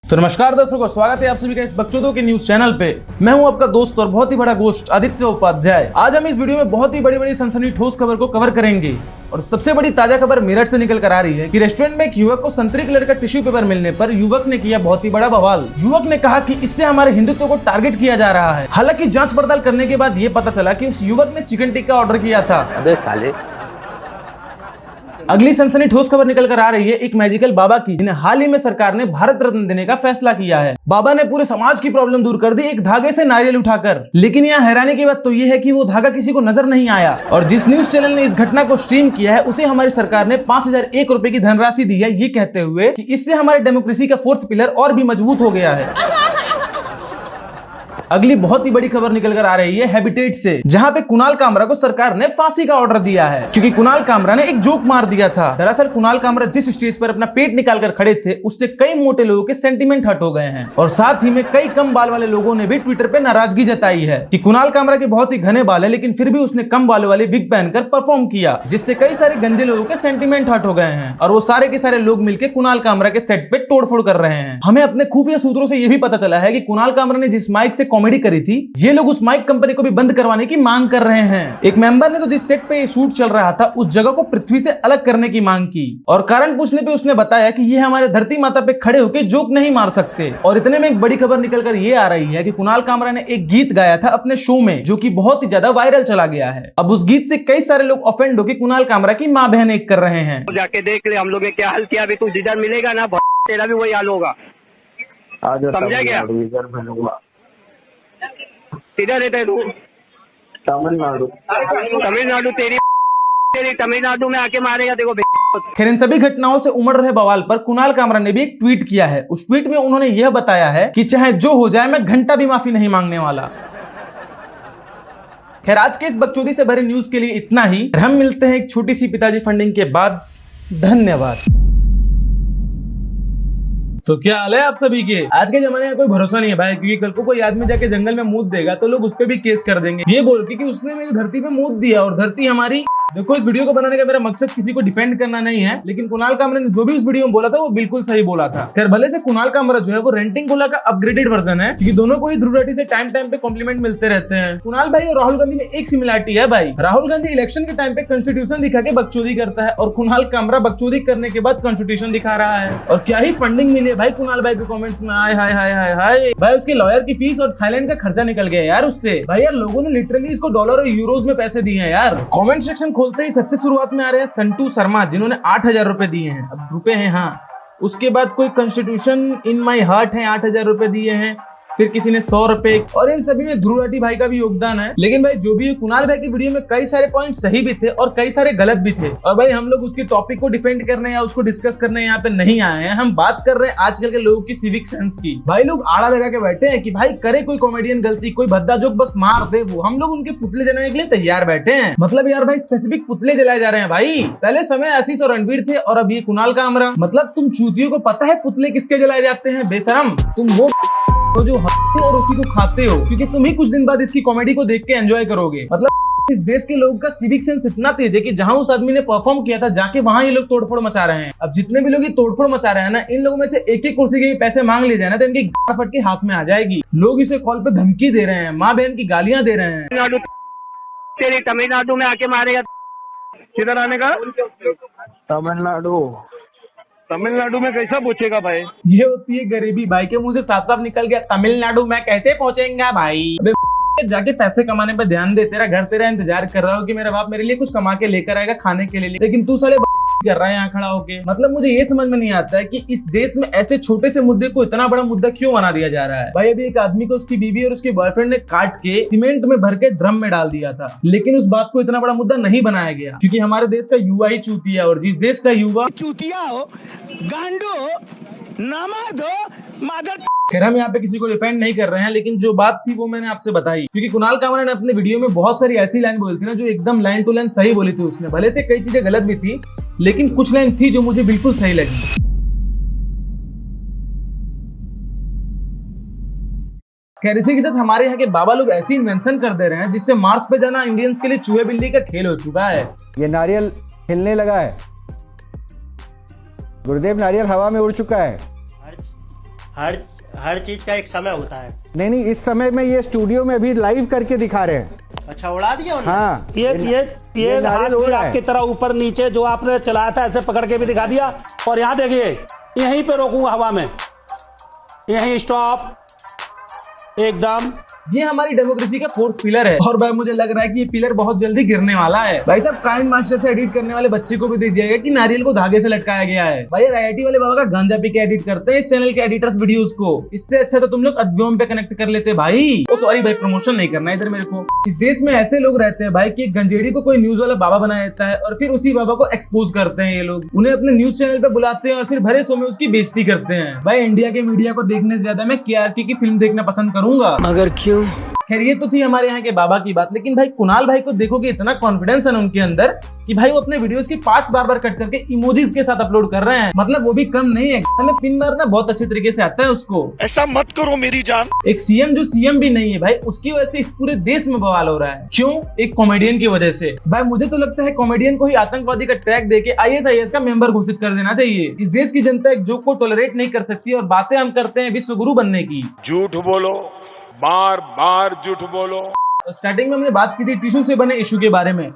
तो नमस्कार दर्शकों, स्वागत है आप सभी का इस बकचोदों के न्यूज चैनल पे। मैं हूं आपका दोस्त और बहुत ही बड़ा गोश्त आदित्य उपाध्याय। आज हम इस वीडियो में बहुत ही बड़ी सनसनी ठोस खबर को कवर करेंगे और सबसे बड़ी ताजा खबर मेरठ से निकल कर आ रही है कि रेस्टोरेंट में एक युवक को संतरी कलर का टिश्यू पेपर मिलने पर युवक ने किया बहुत ही बड़ा बवाल। युवक ने कहा कि इससे हमारे हिंदुत्व को टारगेट किया जा रहा है। हालांकि जांच पड़ताल करने के बाद ये पता चला कि उस युवक ने चिकन टिक्का ऑर्डर किया था। अबे साले। अगली सनसनी ठोस खबर निकल कर आ रही है एक मैजिकल बाबा की, जिन्हें हाल ही में सरकार ने भारत रत्न देने का फैसला किया है। बाबा ने पूरे समाज की प्रॉब्लम दूर कर दी एक धागे से नारियल उठाकर। लेकिन यहाँ हैरानी की बात तो ये है कि वो धागा किसी को नजर नहीं आया और जिस न्यूज चैनल ने इस घटना को स्ट्रीम किया है उसे हमारी सरकार ने 5001 रुपए की धनराशि दी है, ये कहते हुए कि इससे हमारे डेमोक्रेसी का फोर्थ पिलर और भी मजबूत हो गया है। अगली बहुत ही बड़ी खबर निकल कर आ रही है हैबिटेट से, जहां पे कुणाल कामरा को सरकार ने फांसी का ऑर्डर दिया है क्योंकि कुणाल कामरा ने एक जोक मार दिया था। दरअसल कुणाल कामरा जिस स्टेज पर अपना पेट निकाल कर खड़े थे उससे कई मोटे लोगों के सेंटीमेंट हर्ट हो गए हैं और साथ ही में कई कम बाल वाले लोगों ने भी ट्विटर पे नाराजगी जताई है कि कुणाल कामरा के बहुत ही घने बाल है लेकिन फिर भी उसने कम बालों वाले विग पहनकर परफॉर्म किया, जिससे कई सारे गंदे लोगों के सेंटीमेंट हर्ट हो गए हैं और वो सारे के सारे लोग मिलकर कुणाल कामरा के सेट पे तोड़फोड़ कर रहे हैं। हमें अपने खुफिया सूत्रों से यह भी पता चला है कि कुणाल कामरा ने जिस माइक से कॉमेडी करी थी ये लोग उस माइक कंपनी को भी बंद करवाने की मांग कर रहे हैं। एक मेंबर ने तो जिस सेट पे ये शूट चल रहा था उस जगह को पृथ्वी से अलग करने की मांग की और कारण पूछने पे उसने बताया कि ये हमारे धरती माता पे खड़े होकर जोक नहीं मार सकते। और इतने में एक बड़ी खबर निकल कर ये आ रही है कि कुणाल कामरा ने एक गीत गाया था अपने शो में जो कि बहुत ही ज्यादा वायरल चला गया है। अब उस गीत से कई सारे लोग ऑफेंड होकर कुणाल कामरा की माँ बहन एक कर रहे हैं। जाके देख ले हम लोग ने क्या हाल किया। अभी तू जिधर मिलेगा ना तेरा भी वही हाल होगा, समझा क्या? किधर रहता है तू? तमिलनाडु। तमिलनाडु तेरी तमिलनाडु में आके मारेगा देखो। खैर इन सभी घटनाओं से उमड़ रहे बवाल पर कुणाल कामरा ने भी एक ट्वीट किया है। उस ट्वीट में उन्होंने यह बताया है कि चाहे जो हो जाए मैं घंटा भी माफी नहीं मांगने वाला। खैर आज के इस बकचोदी से भरे न्यूज के लिए इतना ही। हम मिलते हैं एक छोटी सी पिताजी फंडिंग के बाद। धन्यवाद। तो क्या हाल है आप सभी के? आज के जमाने में कोई भरोसा नहीं है भाई, क्योंकि कल को कोई आदमी जाके जंगल में मूत देगा तो लोग उस पर भी केस कर देंगे ये बोल के कि उसने मेरी धरती पे मूत दिया और धरती हमारी। देखो इस वीडियो को बनाने का मेरा मकसद किसी को डिफेंड करना नहीं है, लेकिन कुणाल कामरा ने जो भी उस वीडियो में बोला था वो बिल्कुल सही बोला था। खैर भले से कुणाल कामरा जो है वो रेंटिंग गोला का अपग्रेडेड वर्जन है, क्योंकि दोनों को ही ध्रुव राठी से टाइम टाइम पे कॉम्प्लीमेंट मिलते रहते हैं। कुणाल भाई और राहुल गांधी में एक सिमिलरिटी है भाई। राहुल गांधी इलेक्शन के टाइम पे कॉन्स्टिट्यूशन दिखा के बकचोदी करता है और कुणाल कामरा बकचोदी करने के बाद कॉन्स्टिट्यूशन दिखा रहा है। और क्या ही फंडिंग मिली है भाई कुणाल भाई को कमेंट्स में। हाय हाय हाय हाय हाय भाई, उसके लॉयर की फीस और थाईलैंड का खर्चा निकल गया यार उससे। भाई यार लोगों ने लिटरली इसको डॉलर और यूरोज में पैसे दिए हैं यार। कमेंट सेक्शन खोलते ही सबसे शुरुआत में आ रहे हैं संटू शर्मा, जिन्होंने 8000 रुपए दिए हैं। अब रुपए हैं हाँ। उसके बाद कोई कॉन्स्टिट्यूशन इन माई हार्ट है 8000 रुपए दिए हैं। फिर किसी ने 100 रुपए और इन सभी में ध्रुव राठी भाई का भी योगदान है। लेकिन भाई जो भी है कुणाल भाई की वीडियो में कई सारे पॉइंट सही भी थे और कई सारे गलत भी थे। और भाई हम लोग उसकी टॉपिक को डिफेंड करने या उसको डिस्कस करने यहाँ पे नहीं आए हैं। हम बात कर रहे हैं आजकल के लोगों की सिविक सेंस की। भाई लोग आड़ा लगा के बैठे हैं कि भाई करे कोई कॉमेडियन गलती, कोई भद्दा जोक बस मार दे, वो हम लोग उनके पुतले जलाने के लिए तैयार बैठे हैं। मतलब यार भाई स्पेसिफिक पुतले जलाए जा रहे हैं भाई। पहले समय आशीष और रणवीर थे और अब ये कुणाल कामरा। मतलब तुम चूतियों को पता है पुतले किसके जलाए जाते हैं? बेशरम तुम वो जो हंसते और उसी को खाते हो, क्योंकि तुम ही कुछ दिन बाद इसकी कॉमेडी को देख के एंजॉय करोगे। मतलब इस देश के लोगों का सिविक सेंस इतना तेज है कि जहां उस आदमी ने परफॉर्म किया था जाके वहां ये लोग तोड़फोड़ मचा रहे हैं। अब जितने भी लोग ये तोड़फोड़ मचा रहे हैं ना, इन लोगों में से एक एक कुर्सी के पैसे मांग ले जाए ना तो इनकी फट के हाथ में आ जाएगी। लोग इसे कॉल पे धमकी दे रहे हैं, माँ बहन की गालियां दे रहे हैं। तेरी तमिलनाडु में आके मारेगा। किधर आने का? तमिलनाडु में कैसा पूछेगा भाई? ये होती है गरीबी। भाई के मुंह से साफ साफ निकल गया तमिलनाडु में कैसे पहुंचेगा भाई। जाके पैसे कमाने पर ध्यान दे। तेरा घर तेरा इंतजार कर रहा हो कि मेरा बाप मेरे लिए कुछ कमा के लेकर आएगा खाने के लिए, लेकिन तू साले कर रहा है यहाँ खड़ा होके। मतलब मुझे ये समझ में नहीं आता है कि इस देश में ऐसे छोटे से मुद्दे को इतना बड़ा मुद्दा क्यों बना दिया जा रहा है। भाई अभी एक आदमी को उसकी बीवी और उसके बॉयफ्रेंड ने काट के सीमेंट में भर के ड्रम में डाल दिया था, लेकिन उस बात को इतना बड़ा मुद्दा नहीं बनाया गया क्योंकि हमारे देश का युवा ही चूतिया, और जिस देश का युवा चूतिया हो, गांडो हो, नामाद हो, मादर। खैर हम यहाँ पे किसी को डिफेंड नहीं कर रहे हैं, लेकिन जो बात थी वो मैंने आपसे बताई, क्योंकि कुणाल कामरा ने अपने वीडियो में बहुत सारी ऐसी लाइन बोली थी ना जो एकदम लाइन टू लाइन सही बोली थी उसने। भले से कई चीजें गलत भी थी, लेकिन कुछ लाइन थी जो मुझे बिल्कुल सही लगी। खैर इसी के साथ हमारे यहाँ के बाबा लोग ऐसी इन्वेंशन कर दे रहे हैं जिससे मार्स पे जाना इंडियंस के लिए चूहे बिल्ली का खेल हो चुका है। ये नारियल हिलने लगा है, गुरुदेव नारियल हवा में उड़ चुका है। हर चीज का एक समय होता है। नहीं नहीं, इस समय में ये स्टूडियो में अभी लाइव करके दिखा रहे हैं। अच्छा, उड़ा दिया उन्होंने? हाँ, ये हाथ नारियल उड़ भी रहा है। आपकी तरह ऊपर नीचे जो आपने चलाया था ऐसे पकड़ के भी दिखा दिया। और यहाँ देखिए, यहीं पे रोकूंगा हवा में, यहीं स्टॉप एकदम। ये हमारी डेमोक्रेसी का फोर्थ पिलर है और भाई मुझे लग रहा है कि ये पिलर बहुत जल्दी गिरने वाला है। भाई साहब, काइन मास्टर से एडिट करने वाले बच्चे को भी दीजिएगा कि नारियल को धागे से लटकाया गया है। भाई आईआईटी वाले बाबा का गांजा पी के एडिट करते हैं इस चैनल के एडिटर्स वीडियोस को। इससे अच्छा तो तुम लोग अद्व्योम पे कनेक्ट कर लेते भाई। ओ सॉरी भाई, प्रमोशन नहीं करना इधर मेरे को। इस देश में ऐसे लोग रहते हैं भाई कि एक गंजेड़ी को कोई न्यूज वाला बाबा बना देता है और फिर उसी बाबा को एक्सपोज करते हैं। ये लोग उन्हें अपने न्यूज चैनल पे बुलाते हैं और फिर भरे शो में उसकी बेइज्जती करते हैं। भाई इंडिया के मीडिया को देखने से ज्यादा मैं केआरपी की फिल्म देखना पसंद करूंगा। मगर क्यों? खैर ये तो थी हमारे यहाँ के बाबा की बात, लेकिन भाई कुणाल भाई को देखोगे इतना कॉन्फिडेंस है ना उनके अंदर कि भाई वो अपने वीडियोस की पार्ट्स बार बार कट करके इमोजीज के साथ अपलोड कर रहे हैं। मतलब वो भी कम नहीं है, हमें पिन मारना बहुत अच्छे तरीके से आता है उसको। ऐसा मत करो मेरी जान। एक सीएम जो सीएम भी नहीं है भाई, उसकी वजह से इस पूरे देश में बवाल हो रहा है। क्यों? एक कॉमेडियन की वजह से। भाई मुझे तो लगता है कॉमेडियन को ही आतंकवादी का टैग देके आईएसआईएस का मेंबर घोषित कर देना चाहिए। इस देश की जनता एक जोक को टॉलरेट नहीं कर सकती और बातें हम करते हैं विश्वगुरु बनने की। झूठ बोलो, बार बार झूठ बोलो। स्टार्टिंग में हमने बात की थी टिश्यू से बने इशू के बारे में,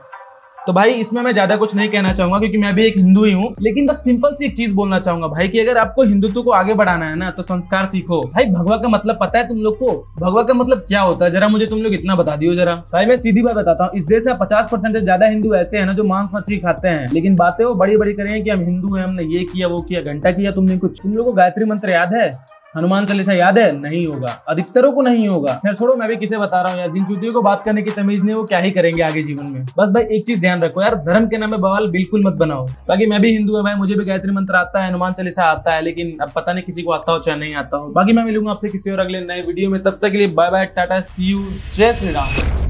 तो भाई इसमें मैं ज्यादा कुछ नहीं कहना चाहूंगा क्योंकि मैं भी एक हिंदू ही हूँ। लेकिन बस सिंपल सी एक चीज बोलना चाहूंगा भाई कि अगर आपको हिंदुत्व को आगे बढ़ाना है ना तो संस्कार सीखो। भाई भगवा का मतलब पता है तुम लोग को? भगवा का मतलब क्या होता है जरा मुझे तुम लोग इतना बता दियो जरा। भाई मैं सीधी बात बताता हूँ, इस देश में 50% से ज्यादा हिंदू ऐसे हैं ना जो मांस मछली खाते हैं, लेकिन बातें वो बड़ी बड़ी करेंगे कि हम हिंदू हैं, हमने ये किया वो किया। घंटा किया तुमने कुछ? तुम लोग को गायत्री मंत्र याद है? हनुमान चालीसा याद है? नहीं होगा, अधिकतरों को नहीं होगा। खैर छोड़ो, मैं भी किसे बता रहा हूँ यार, जिन चूतियों को बात करने की तमीज नहीं वो क्या ही करेंगे आगे जीवन में। बस भाई एक चीज ध्यान रखो यार, धर्म के नाम में बवाल बिल्कुल मत बनाओ। बाकी मैं भी हिंदू हूँ भाई, मुझे भी गायत्री मंत्र आता है, हनुमान चालीसा आता है, लेकिन अब पता नहीं किसी को आता हो चाहे नहीं आता हो। बाकी मैं मिलूंगा आपसे किसी और अगले नए वीडियो में, तब तक के लिए bye bye, tata, see you, जय श्री राम।